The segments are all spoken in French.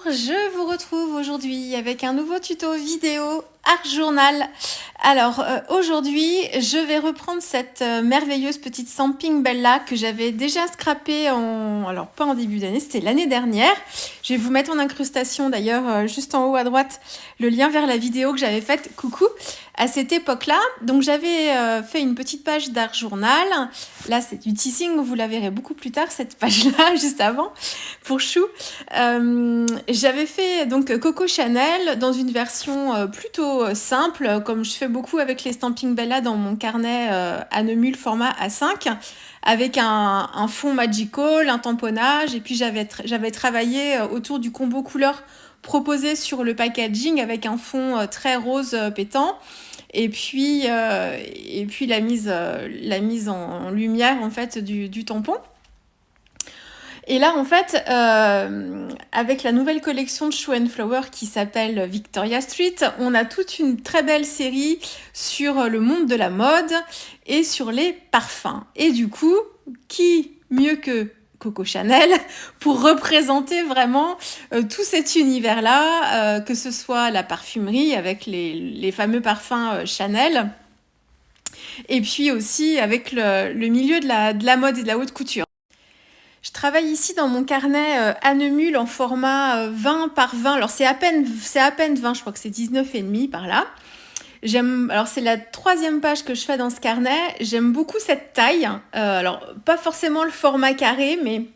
je vous retrouve aujourd'hui avec un nouveau tuto vidéo Art Journal. Alors aujourd'hui, je vais reprendre cette merveilleuse petite Stamping Bella que j'avais déjà scrappée alors pas en début d'année, c'était l'année dernière. Je vais vous mettre en incrustation d'ailleurs juste en haut à droite le lien vers la vidéo que j'avais faite, coucou, à cette époque-là. Donc j'avais fait une petite page d'Art Journal. Là c'est du teasing, vous la verrez beaucoup plus tard cette page-là, juste avant, pour Chou. J'avais fait donc Coco Chanel dans une version plutôt simple, comme je fais beaucoup avec les Stamping Bella dans mon carnet à Neumul format A5, avec un fond magical, un tamponnage, et puis j'avais travaillé autour du combo couleur proposé sur le packaging avec un fond très rose pétant. Et puis la mise en lumière en fait du tampon. Et là, en fait, avec la nouvelle collection de Show & Flower qui s'appelle Victoria Street, on a toute une très belle série sur le monde de la mode et sur les parfums. Et du coup, qui mieux que Coco Chanel pour représenter vraiment tout cet univers-là, que ce soit la parfumerie avec les fameux parfums Chanel, et puis aussi avec le milieu de la mode et de la haute couture. Je travaille ici dans mon carnet à Neumul en format 20 par 20. Alors c'est à peine 20, je crois que c'est 19,5 par là. Alors c'est la 3e page que je fais dans ce carnet. J'aime beaucoup cette taille. Alors pas forcément le format carré, mais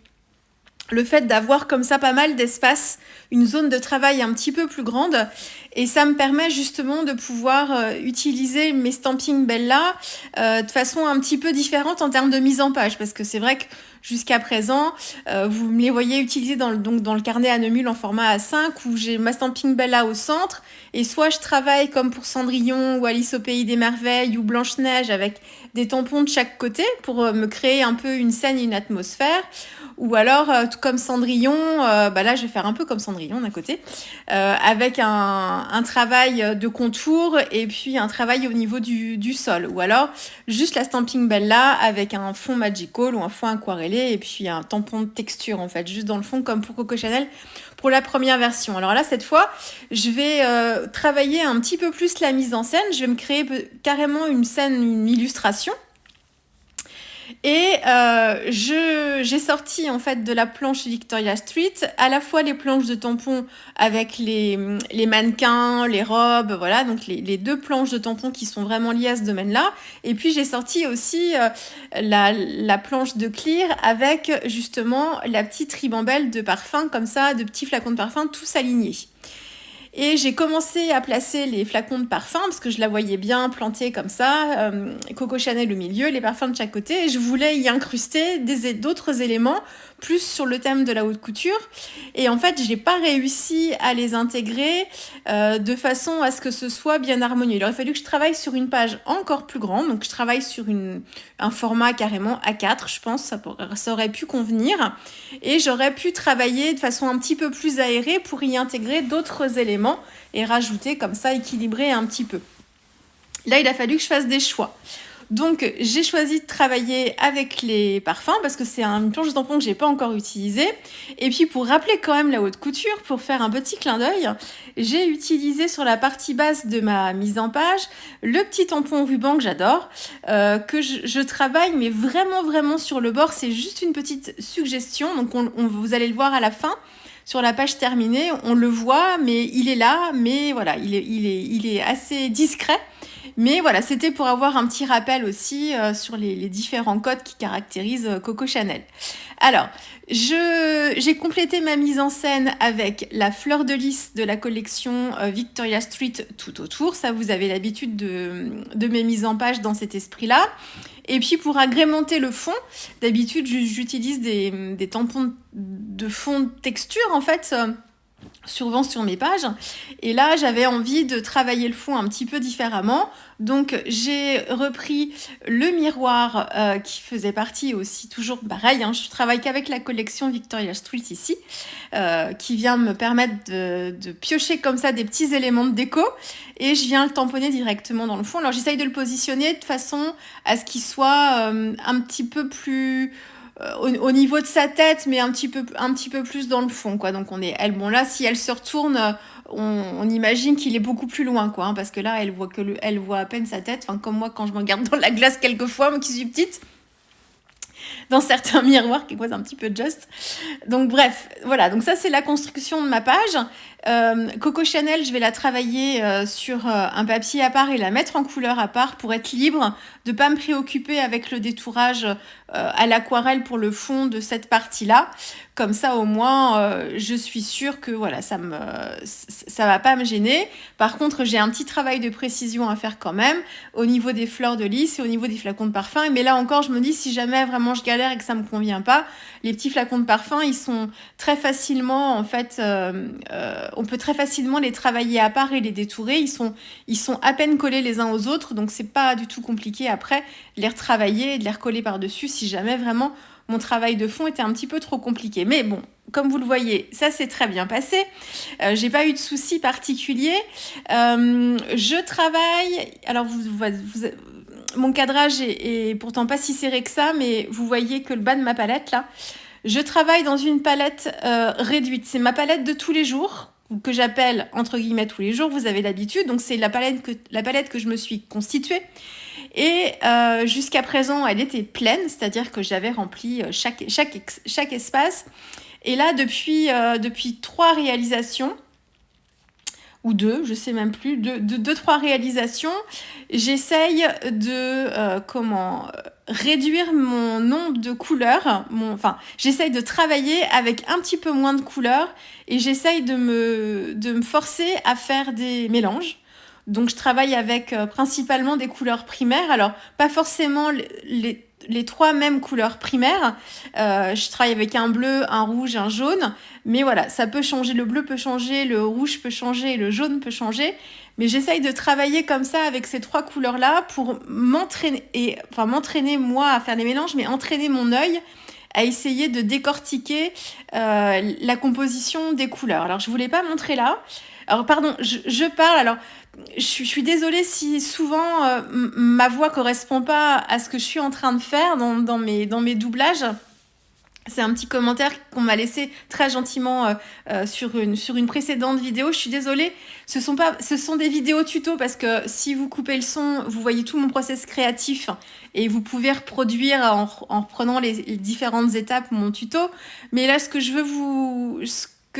le fait d'avoir comme ça pas mal d'espace, une zone de travail un petit peu plus grande, et ça me permet justement de pouvoir utiliser mes Stamping Bella de façon un petit peu différente en termes de mise en page, parce que c'est vrai que jusqu'à présent, vous me les voyez utiliser dans le carnet à Neumul en format A5 où j'ai ma Stamping Bella au centre, et soit je travaille comme pour Cendrillon ou Alice au Pays des Merveilles ou Blanche-Neige avec des tampons de chaque côté pour me créer un peu une scène et une atmosphère. Ou alors, tout comme Cendrillon, là je vais faire un peu comme Cendrillon d'un côté, avec un travail de contour et puis un travail au niveau du sol. Ou alors, juste la Stamping Bella avec un fond magical ou un fond aquarellé et puis un tampon de texture en fait, juste dans le fond comme pour Coco Chanel pour la première version. Alors là, cette fois, je vais travailler un petit peu plus la mise en scène. Je vais me créer carrément une scène, une illustration. Et j'ai sorti en fait de la planche Victoria Street à la fois les planches de tampons avec les mannequins, les robes, voilà, donc les 2 planches de tampons qui sont vraiment liées à ce domaine-là. Et puis j'ai sorti aussi la planche de clear avec justement la petite ribambelle de parfum comme ça, de petits flacons de parfum tous alignés. Et j'ai commencé à placer les flacons de parfum parce que je la voyais bien plantée comme ça, Coco Chanel au milieu, les parfums de chaque côté. Et je voulais y incruster d'autres éléments, plus sur le thème de la haute couture. Et en fait, j'ai pas réussi à les intégrer de façon à ce que ce soit bien harmonieux. Il aurait fallu que je travaille sur une page encore plus grande. Donc, je travaille sur un format carrément A4, je pense, ça aurait pu convenir. Et j'aurais pu travailler de façon un petit peu plus aérée pour y intégrer d'autres éléments et rajouter comme ça, équilibrer un petit peu. Là, il a fallu que je fasse des choix. Donc, j'ai choisi de travailler avec les parfums parce que c'est une planche de tampon que j'ai pas encore utilisée. Et puis, pour rappeler quand même la haute couture, pour faire un petit clin d'œil, j'ai utilisé sur la partie basse de ma mise en page le petit tampon ruban que j'adore, que je travaille, mais vraiment, vraiment sur le bord. C'est juste une petite suggestion. Donc, vous allez le voir à la fin. Sur la page terminée, on le voit, mais il est là, mais voilà, il est assez discret. Mais voilà, c'était pour avoir un petit rappel aussi sur les différents codes qui caractérisent Coco Chanel. Alors, j'ai complété ma mise en scène avec la fleur de lys de la collection Victoria Street tout autour. Ça, vous avez l'habitude de mes mises en page dans cet esprit-là. Et puis pour agrémenter le fond, d'habitude j'utilise des tampons de fond de texture en fait, souvent sur mes pages. Et là, j'avais envie de travailler le fond un petit peu différemment. Donc, j'ai repris le miroir qui faisait partie aussi, toujours pareil, je travaille qu'avec la collection Victoria Street ici, qui vient me permettre de piocher comme ça des petits éléments de déco. Et je viens le tamponner directement dans le fond. Alors, j'essaye de le positionner de façon à ce qu'il soit un petit peu plus au niveau de sa tête, mais un petit peu plus dans le fond, quoi. Donc bon là, si elle se retourne, on imagine qu'il est beaucoup plus loin, quoi, hein, parce que là, elle voit à peine sa tête. Enfin, comme moi, quand je me regarde dans la glace quelquefois, moi qui suis petite, dans certains miroirs, qui c'est un petit peu juste. Donc bref, voilà. Donc ça, c'est la construction de ma page. Coco Chanel, je vais la travailler sur un papier à part et la mettre en couleur à part pour être libre, de pas me préoccuper avec le détourage à l'aquarelle pour le fond de cette partie-là. Comme ça, au moins, je suis sûre que voilà, ça va pas me gêner. Par contre, j'ai un petit travail de précision à faire quand même au niveau des fleurs de lys et au niveau des flacons de parfum. Mais là encore, je me dis, si jamais vraiment je galère et que ça me convient pas, les petits flacons de parfum, ils sont très facilement, en fait, on peut très facilement les travailler à part et les détourer. Ils sont à peine collés les uns aux autres, donc c'est pas du tout compliqué après de les retravailler et de les recoller par-dessus si jamais vraiment mon travail de fond était un petit peu trop compliqué. Mais bon, comme vous le voyez, ça s'est très bien passé. J'ai pas eu de soucis particuliers. Je travaille... Alors, mon cadrage est pourtant pas si serré que ça, mais vous voyez que le bas de ma palette, là, je travaille dans une palette réduite. C'est ma palette de tous les jours, que j'appelle entre guillemets tous les jours, vous avez l'habitude. Donc, c'est la palette que je me suis constituée. Et jusqu'à présent, elle était pleine, c'est-à-dire que j'avais rempli chaque espace. Et là, depuis 3 réalisations, ou 2, je sais même plus, 3 réalisations, j'essaye de réduire mon nombre de couleurs. J'essaye de travailler avec un petit peu moins de couleurs et j'essaye de me forcer à faire des mélanges. Donc, je travaille avec principalement des couleurs primaires. Alors, pas forcément les 3 mêmes couleurs primaires. Je travaille avec un bleu, un rouge, un jaune. Mais voilà, ça peut changer. Le bleu peut changer, le rouge peut changer, le jaune peut changer. Mais j'essaye de travailler comme ça avec ces 3 couleurs-là pour m'entraîner moi à faire des mélanges, mais entraîner mon œil à essayer de décortiquer la composition des couleurs. Alors, je voulais pas montrer là. Alors, pardon, je parle. Alors, je suis désolée si souvent ma voix correspond pas à ce que je suis en train de faire dans mes doublages. C'est un petit commentaire qu'on m'a laissé très gentiment sur une précédente vidéo. Je suis désolée, ce sont des vidéos tuto parce que si vous coupez le son, vous voyez tout mon process créatif et vous pouvez reproduire en reprenant les différentes étapes mon tuto. Mais là, ce que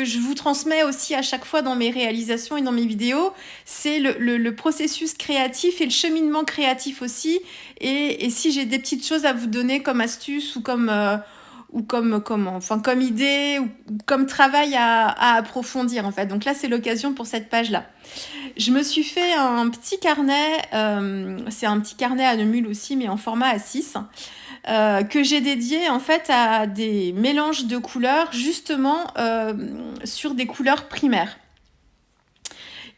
je vous transmets aussi à chaque fois dans mes réalisations et dans mes vidéos, c'est le processus créatif et le cheminement créatif aussi. Et si j'ai des petites choses à vous donner comme astuces ou comme idée ou comme travail à approfondir en fait. Donc là, c'est l'occasion pour cette page-là. Je me suis fait un petit carnet, c'est un petit carnet à Neumul aussi, mais en format A6. Que j'ai dédié en fait à des mélanges de couleurs justement sur des couleurs primaires.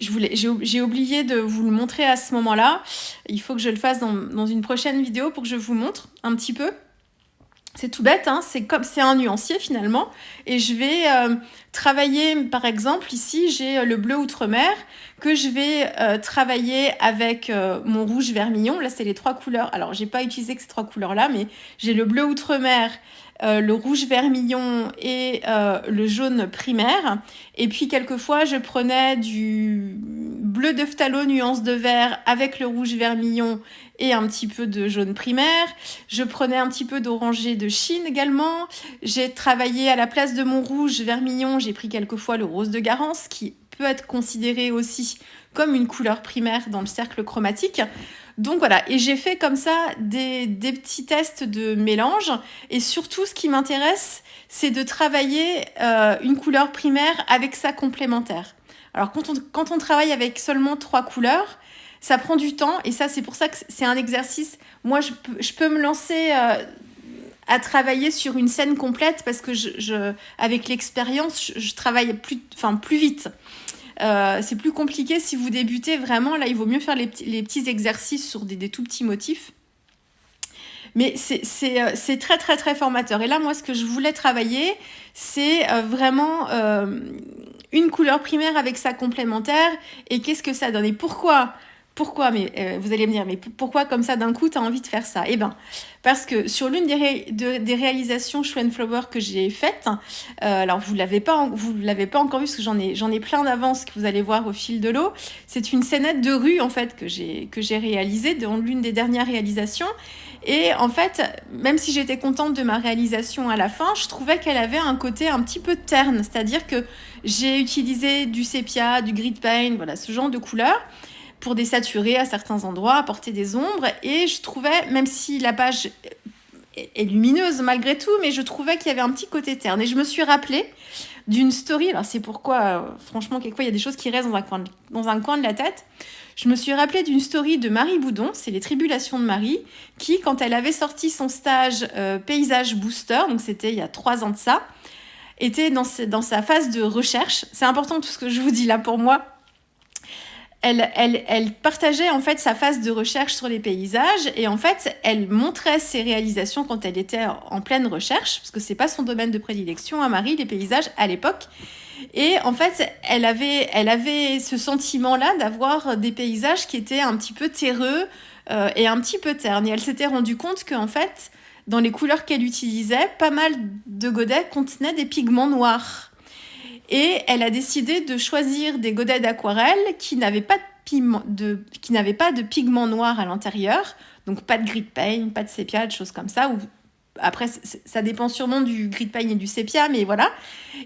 J'ai oublié de vous le montrer à ce moment-là. Il faut que je le fasse dans une prochaine vidéo pour que je vous montre un petit peu. C'est tout bête, hein, c'est un nuancier finalement. Et je vais travailler, par exemple, ici, j'ai le bleu outre-mer que je vais travailler avec mon rouge vermillon. Là, c'est les 3 couleurs. Alors, j'ai pas utilisé que ces 3 couleurs-là, mais j'ai le bleu outre-mer, le rouge vermillon et le jaune primaire. Et puis, quelquefois, je prenais du bleu de phthalo nuance de vert avec le rouge vermillon et un petit peu de jaune primaire. Je prenais un petit peu d'orangé de Chine également. J'ai travaillé à la place de mon rouge vermillon, j'ai pris quelquefois le rose de Garance, qui peut être considéré aussi comme une couleur primaire dans le cercle chromatique. Donc voilà, et j'ai fait comme ça des petits tests de mélange. Et surtout, ce qui m'intéresse, c'est de travailler une couleur primaire avec sa complémentaire. Alors quand on travaille avec seulement 3 couleurs, ça prend du temps et ça, c'est pour ça que c'est un exercice. Moi, je peux me lancer à travailler sur une scène complète parce que avec l'expérience, je travaille plus vite. C'est plus compliqué si vous débutez vraiment. Là, il vaut mieux faire les petits exercices sur des tout petits motifs. Mais c'est très, très, très formateur. Et là, moi, ce que je voulais travailler, c'est vraiment une couleur primaire avec sa complémentaire. Et qu'est-ce que ça donne? Et pourquoi Pourquoi? Mais vous allez me dire, mais pourquoi comme ça d'un coup tu as envie de faire ça? Eh ben, parce que sur l'une des réalisations Show and Flower que j'ai faites, alors vous l'avez pas encore vu parce que j'en ai plein d'avance que vous allez voir au fil de l'eau. C'est une scénette de rue en fait que j'ai réalisée dans l'une des dernières réalisations. Et en fait, même si j'étais contente de ma réalisation à la fin, je trouvais qu'elle avait un côté un petit peu terne, c'est-à-dire que j'ai utilisé du sépia, du grit paint, voilà, ce genre de couleurs pour désaturer à certains endroits, apporter des ombres. Et je trouvais, même si la page est lumineuse malgré tout, mais je trouvais qu'il y avait un petit côté terne. Et je me suis rappelée d'une story, alors c'est pourquoi, franchement, quelquefois, il y a des choses qui restent dans un coin de la tête. Je me suis rappelée d'une story de Marie Boudon, c'est Les Tribulations de Marie, qui, quand elle avait sorti son stage Paysage Booster, donc c'était il y a 3 ans de ça, était dans sa phase de recherche. C'est important tout ce que je vous dis là pour moi. Elle partageait en fait sa phase de recherche sur les paysages et en fait elle montrait ses réalisations quand elle était en pleine recherche parce que c'est pas son domaine de prédilection à Marie les paysages à l'époque et en fait elle avait ce sentiment là d'avoir des paysages qui étaient un petit peu terreux et un petit peu ternes et elle s'était rendue compte qu'en fait dans les couleurs qu'elle utilisait pas mal de godets contenaient des pigments noirs. Et elle a décidé de choisir des godets d'aquarelle qui n'avaient pas de pigments noirs à l'intérieur, donc pas de grit paint, pas de sépia, de choses comme ça. Ou après, ça dépend sûrement du grit paint et du sépia, mais voilà.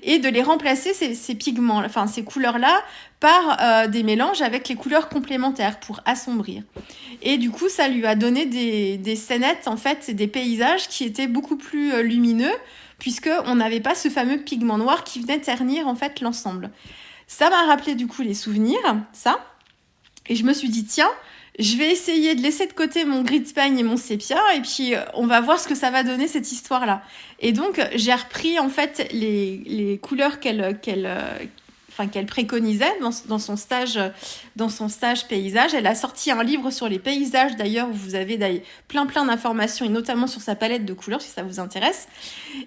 Et de les remplacer, ces pigments, enfin ces couleurs-là, par des mélanges avec les couleurs complémentaires pour assombrir. Et du coup, ça lui a donné des scénettes, en fait, des paysages qui étaient beaucoup plus lumineux, puisqu'on n'avait pas ce fameux pigment noir qui venait ternir en fait l'ensemble. Ça m'a rappelé du coup les souvenirs, ça. Et je me suis dit, tiens, je vais essayer de laisser de côté mon grit paint et mon sépia, et puis on va voir ce que ça va donner cette histoire-là. Et donc, j'ai repris en fait les couleurs qu'elle préconisait dans son stage paysage. Elle a sorti un livre sur les paysages d'ailleurs où vous avez plein d'informations et notamment sur sa palette de couleurs si ça vous intéresse.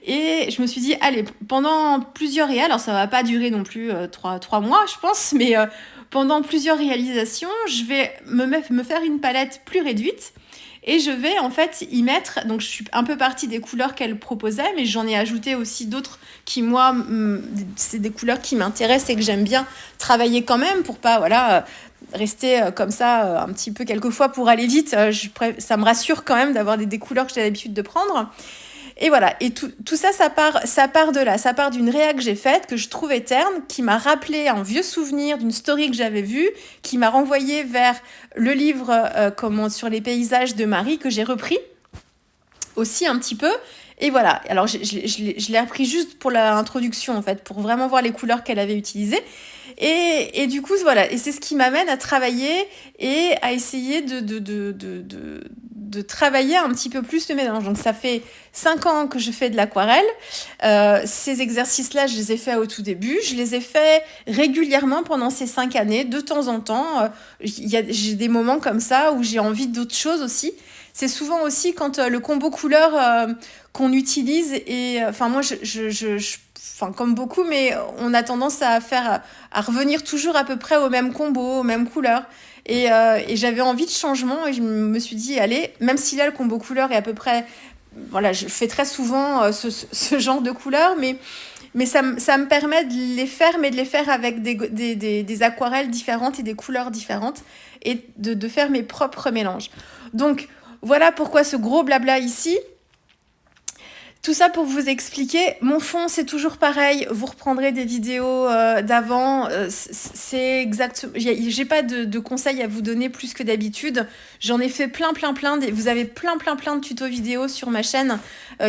Et je me suis dit allez, pendant plusieurs alors ça va pas durer non plus 3 mois je pense, mais pendant plusieurs réalisations, je vais me faire une palette plus réduite. Et je vais en fait y mettre, donc je suis un peu partie des couleurs qu'elle proposait, mais j'en ai ajouté aussi d'autres qui, moi, c'est des couleurs qui m'intéressent et que j'aime bien travailler quand même pour pas, rester comme ça un petit peu quelquefois pour aller vite. Ça me rassure quand même d'avoir des couleurs que j'ai l'habitude de prendre. Et voilà, et tout ça, ça part de là. Ça part d'une réa que j'ai faite, que je trouvais terne, qui m'a rappelé un vieux souvenir d'une story que j'avais vue, qui m'a renvoyé vers le livre sur les paysages de Marie, que j'ai repris aussi un petit peu. Et voilà, alors je l'ai repris juste pour l'introduction, en fait, pour vraiment voir les couleurs qu'elle avait utilisées. Et du coup, voilà, et c'est ce qui m'amène à travailler et à essayer de travailler un petit peu plus le mélange. Donc ça fait 5 ans que je fais de l'aquarelle. Ces exercices-là, je les ai faits au tout début. Je les ai faits régulièrement pendant ces 5 années, de temps en temps. J'ai des moments comme ça où j'ai envie d'autres choses aussi. C'est souvent aussi quand le combo couleur qu'on utilise et moi comme beaucoup, mais on a tendance à revenir toujours à peu près au même combo, aux mêmes couleurs. Et j'avais envie de changement et je me suis dit, allez, même si là le combo couleur est à peu près, voilà, je fais très souvent ce genre de couleurs, mais ça me permet de les faire, mais de les faire avec des aquarelles différentes et des couleurs différentes et de faire mes propres mélanges. Donc, voilà pourquoi ce gros blabla ici. Tout ça pour vous expliquer, mon fond c'est toujours pareil, vous reprendrez des vidéos d'avant, c'est exact, j'ai pas de conseils à vous donner plus que d'habitude, j'en ai fait plein, vous avez plein de tutos vidéo sur ma chaîne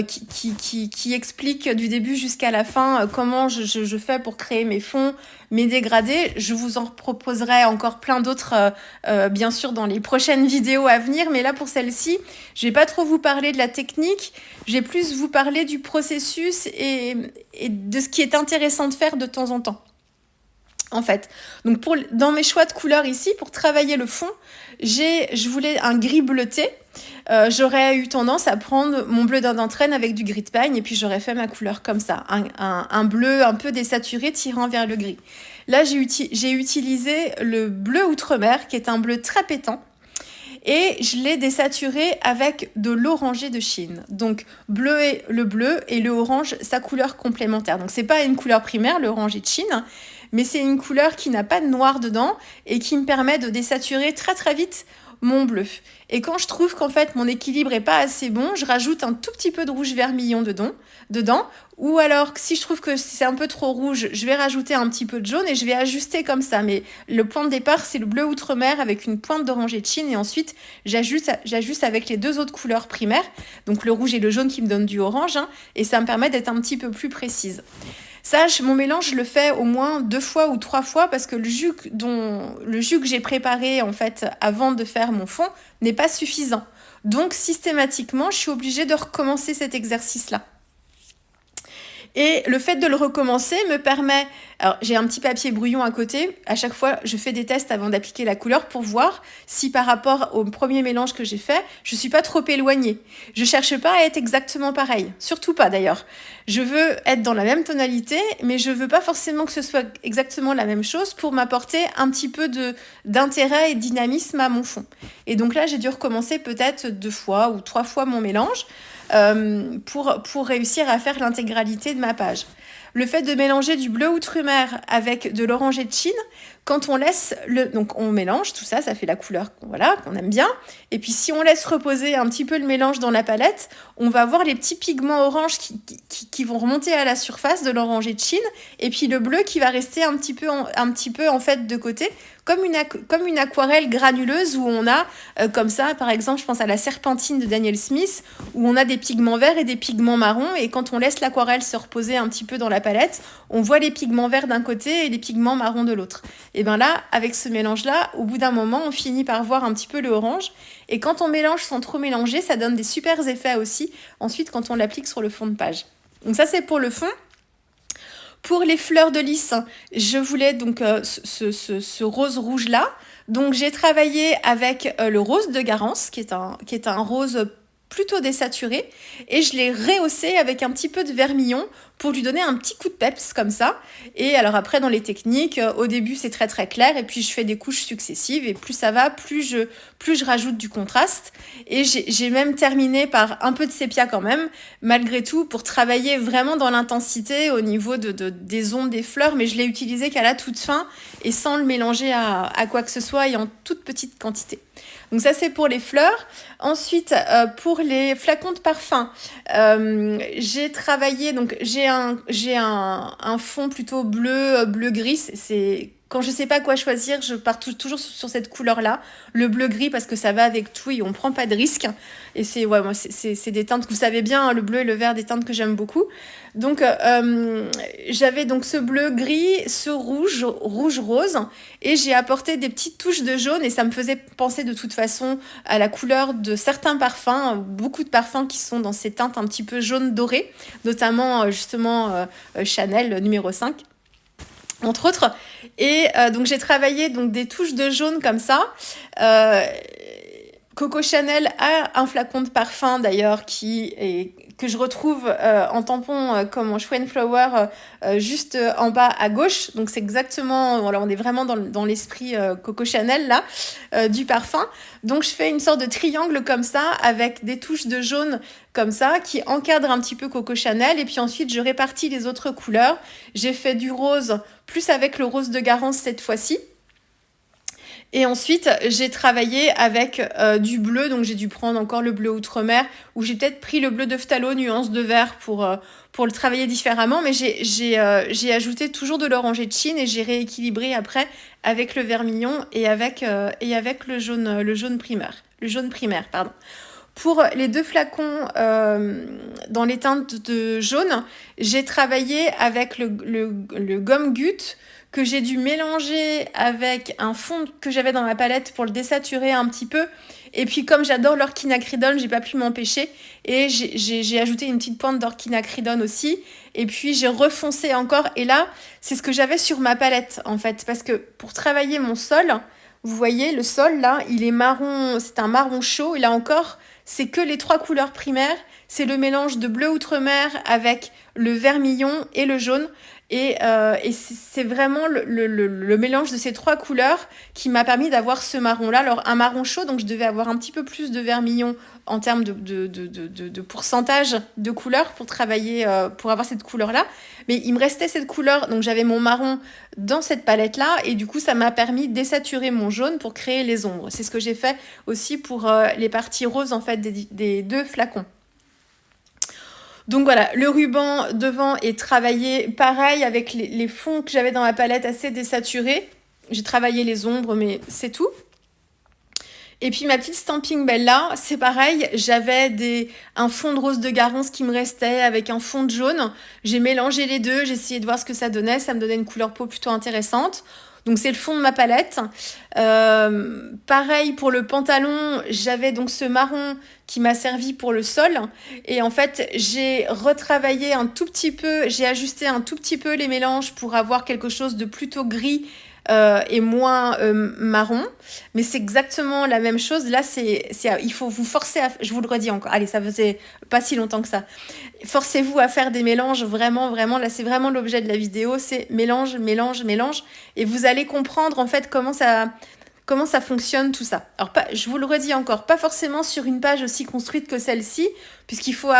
qui expliquent du début jusqu'à la fin comment je fais pour créer mes fonds, mes dégradés. Je vous en proposerai encore plein d'autres bien sûr dans les prochaines vidéos à venir, mais là pour celle-ci, je vais pas trop vous parler de la technique, je vais plus vous parler du processus et de ce qui est intéressant de faire de temps en temps. En fait, donc dans mes choix de couleurs ici, pour travailler le fond, je voulais un gris bleuté. J'aurais eu tendance à prendre mon bleu d'Indentraine avec du gris de pagne et puis j'aurais fait ma couleur comme ça, un bleu un peu désaturé tirant vers le gris. Là, j'ai utilisé le bleu Outre-mer, qui est un bleu très pétant. Et je l'ai désaturé avec de l'orangé de Chine. Donc le bleu et le orange, sa couleur complémentaire. Donc c'est pas une couleur primaire, l'orangé de Chine, mais c'est une couleur qui n'a pas de noir dedans et qui me permet de désaturer très très vite mon bleu. Et quand je trouve qu'en fait mon équilibre est pas assez bon, je rajoute un tout petit peu de rouge vermillon dedans. Ou alors, si je trouve que c'est un peu trop rouge, je vais rajouter un petit peu de jaune et je vais ajuster comme ça. Mais le point de départ, c'est le bleu Outre-mer avec une pointe d'orangé de Chine. Et ensuite, j'ajuste avec les deux autres couleurs primaires. Donc le rouge et le jaune qui me donnent du orange. Et ça me permet d'être un petit peu plus précise. Ça, mon mélange, je le fais au moins 2 fois ou 3 fois parce que le jus que j'ai préparé en fait avant de faire mon fond n'est pas suffisant. Donc systématiquement, je suis obligée de recommencer cet exercice-là. Et le fait de le recommencer me permet... Alors, j'ai un petit papier brouillon à côté. À chaque fois, je fais des tests avant d'appliquer la couleur pour voir si par rapport au premier mélange que j'ai fait, je ne suis pas trop éloignée. Je ne cherche pas à être exactement pareil. Surtout pas d'ailleurs. Je veux être dans la même tonalité, mais je ne veux pas forcément que ce soit exactement la même chose pour m'apporter un petit peu d'intérêt et de dynamisme à mon fond. Et donc là, j'ai dû recommencer peut-être 2 fois ou 3 fois mon mélange. Pour réussir à faire l'intégralité de ma page. Le fait de mélanger du bleu Outre-mer avec de l'orangé de Chine, quand on laisse donc on mélange tout ça, ça fait la couleur qu'on aime bien. Et puis si on laisse reposer un petit peu le mélange dans la palette, on va voir les petits pigments orange qui vont remonter à la surface de l'orangé de Chine, et puis le bleu qui va rester un petit peu en fait de côté, comme une aquarelle granuleuse où on a comme ça, par exemple, je pense à la Serpentine de Daniel Smith, où on a des pigments verts et des pigments marrons, et quand on laisse l'aquarelle se reposer un petit peu dans la palette, on voit les pigments verts d'un côté et les pigments marrons de l'autre. Et bien là, avec ce mélange-là, au bout d'un moment, on finit par voir un petit peu le orange, et quand on mélange sans trop mélanger, ça donne des super effets aussi, ensuite quand on l'applique sur le fond de page. Donc ça, c'est pour le fond. Pour les fleurs de lys, je voulais donc ce rose rouge là. Donc j'ai travaillé avec le rose de Garance, qui est un rose plutôt désaturé, et je l'ai rehaussé avec un petit peu de vermillon pour lui donner un petit coup de peps comme ça. Et alors après, dans les techniques, au début c'est très très clair, et puis je fais des couches successives, et plus ça va, plus je rajoute du contraste. Et j'ai même terminé par un peu de sépia quand même, malgré tout, pour travailler vraiment dans l'intensité au niveau des ondes des fleurs, mais je l'ai utilisé qu'à la toute fin, et sans le mélanger à quoi que ce soit, et en toute petite quantité. Donc ça, c'est pour les fleurs. Ensuite, pour les flacons de parfum, j'ai travaillé, donc j'ai un fond plutôt bleu-gris. C'est quand je sais pas quoi choisir, je pars toujours sur cette couleur-là, le bleu-gris, parce que ça va avec tout et on prend pas de risque. Et c'est des teintes que vous savez bien, hein, le bleu et le vert, des teintes que j'aime beaucoup. Donc j'avais donc ce bleu-gris, ce rouge-rose, et j'ai apporté des petites touches de jaune, et ça me faisait penser de toute façon à la couleur de certains parfums, beaucoup de parfums qui sont dans ces teintes un petit peu jaune doré, notamment justement Chanel numéro 5. Entre autres. Et donc j'ai travaillé donc des touches de jaune comme ça. Coco Chanel a un flacon de parfum d'ailleurs que je retrouve en tampon comme en Schwen Flower juste en bas à gauche. Donc c'est exactement, voilà, on est vraiment dans l'esprit Coco Chanel là, du parfum. Donc je fais une sorte de triangle comme ça avec des touches de jaune comme ça qui encadrent un petit peu Coco Chanel, et puis ensuite je répartis les autres couleurs. J'ai fait du rose plus avec le rose de Garance cette fois-ci. Et ensuite, j'ai travaillé avec du bleu, donc j'ai dû prendre encore le bleu Outre-mer, ou j'ai peut-être pris le bleu de phthalo nuance de vert pour le travailler différemment, mais j'ai ajouté toujours de l'orangé de Chine, et j'ai rééquilibré après avec le vermillon et avec le jaune primaire, pardon. Pour les 2 flacons dans les teintes de jaune, j'ai travaillé avec le gomme Gut, que j'ai dû mélanger avec un fond que j'avais dans ma palette pour le désaturer un petit peu. Et puis comme j'adore l'orchinacridone, j'ai pas pu m'empêcher, et j'ai ajouté une petite pointe d'orchinacridone aussi. Et puis j'ai refoncé encore, et là c'est ce que j'avais sur ma palette en fait, parce que pour travailler mon sol, vous voyez le sol là, il est marron, c'est un marron chaud, et là encore c'est que les 3 couleurs primaires, c'est le mélange de bleu Outre-mer avec le vermillon et le jaune. Et c'est vraiment le mélange de ces 3 couleurs qui m'a permis d'avoir ce marron-là. Alors, un marron chaud, donc je devais avoir un petit peu plus de vermillon en termes de pourcentage de couleur pour travailler, pour avoir cette couleur-là. Mais il me restait cette couleur, donc j'avais mon marron dans cette palette-là, et du coup, ça m'a permis de désaturer mon jaune pour créer les ombres. C'est ce que j'ai fait aussi pour les parties roses, en fait, des 2 flacons. Donc voilà, le ruban devant est travaillé pareil avec les fonds que j'avais dans ma palette assez désaturés. J'ai travaillé les ombres, mais c'est tout. Et puis ma petite Stampin' Bella, c'est pareil, j'avais un fond de rose de Garance qui me restait avec un fond de jaune. J'ai mélangé les deux, j'ai essayé de voir ce que ça me donnait une couleur peau plutôt intéressante. Donc c'est le fond de ma palette. Pareil pour le pantalon, j'avais donc ce marron qui m'a servi pour le sol. Et en fait, j'ai retravaillé un tout petit peu, j'ai ajusté un tout petit peu les mélanges pour avoir quelque chose de plutôt gris et moins marron. Mais c'est exactement la même chose. Là, il faut vous forcer à... Je vous le redis encore. Allez, ça faisait pas si longtemps que ça. Forcez-vous à faire des mélanges, vraiment, vraiment. Là, c'est vraiment l'objet de la vidéo. C'est mélange, mélange, mélange. Et vous allez comprendre, en fait, comment ça fonctionne tout ça. Alors, je vous le redis encore, pas forcément sur une page aussi construite que celle-ci, puisqu'il faut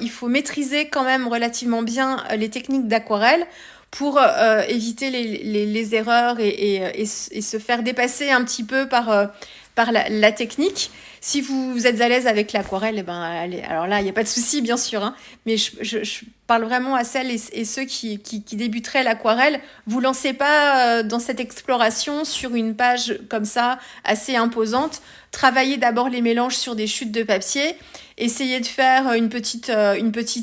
il faut maîtriser quand même relativement bien les techniques d'aquarelle pour éviter les erreurs et se faire dépasser un petit peu par la technique. Si vous êtes à l'aise avec l'aquarelle, eh ben, allez, alors là, il n'y a pas de souci, bien sûr, hein, mais je parle vraiment à celles et ceux qui débuteraient l'aquarelle. Vous lancez pas dans cette exploration sur une page comme ça, assez imposante. Travaillez d'abord les mélanges sur des chutes de papier. Essayez de faire une petite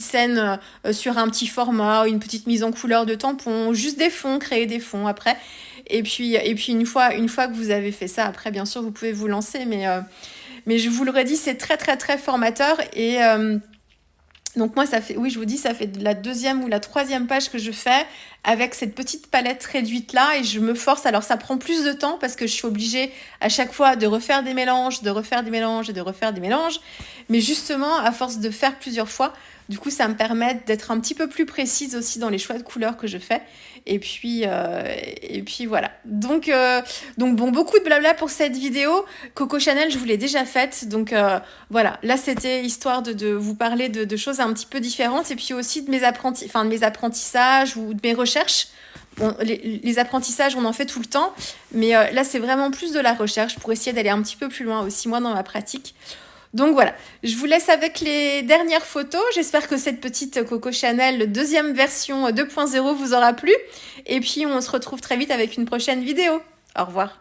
scène sur un petit format, une petite mise en couleur de tampon, juste des fonds, créer des fonds après. Et puis une fois que vous avez fait ça, après, bien sûr, vous pouvez vous lancer, mais je vous le redis, c'est très, très, très formateur. Et donc moi, je vous dis, ça fait la 2e ou la 3e page que je fais avec cette petite palette réduite là, et je me force. Alors ça prend plus de temps parce que je suis obligée à chaque fois de refaire des mélanges, de refaire des mélanges et de refaire des mélanges. Mais justement, à force de faire plusieurs fois, du coup, ça me permet d'être un petit peu plus précise aussi dans les choix de couleurs que je fais. Et puis voilà. Donc bon, beaucoup de blabla pour cette vidéo. Coco Chanel, je vous l'ai déjà faite. Donc voilà, là c'était histoire de vous parler de choses un petit peu différentes. Et puis aussi de mes apprentissages ou de mes recherches. Bon, les apprentissages, on en fait tout le temps. Mais là, c'est vraiment plus de la recherche pour essayer d'aller un petit peu plus loin aussi, moi, dans ma pratique. Donc voilà, je vous laisse avec les dernières photos. J'espère que cette petite Coco Chanel 2e version 2.0 vous aura plu. Et puis on se retrouve très vite avec une prochaine vidéo. Au revoir.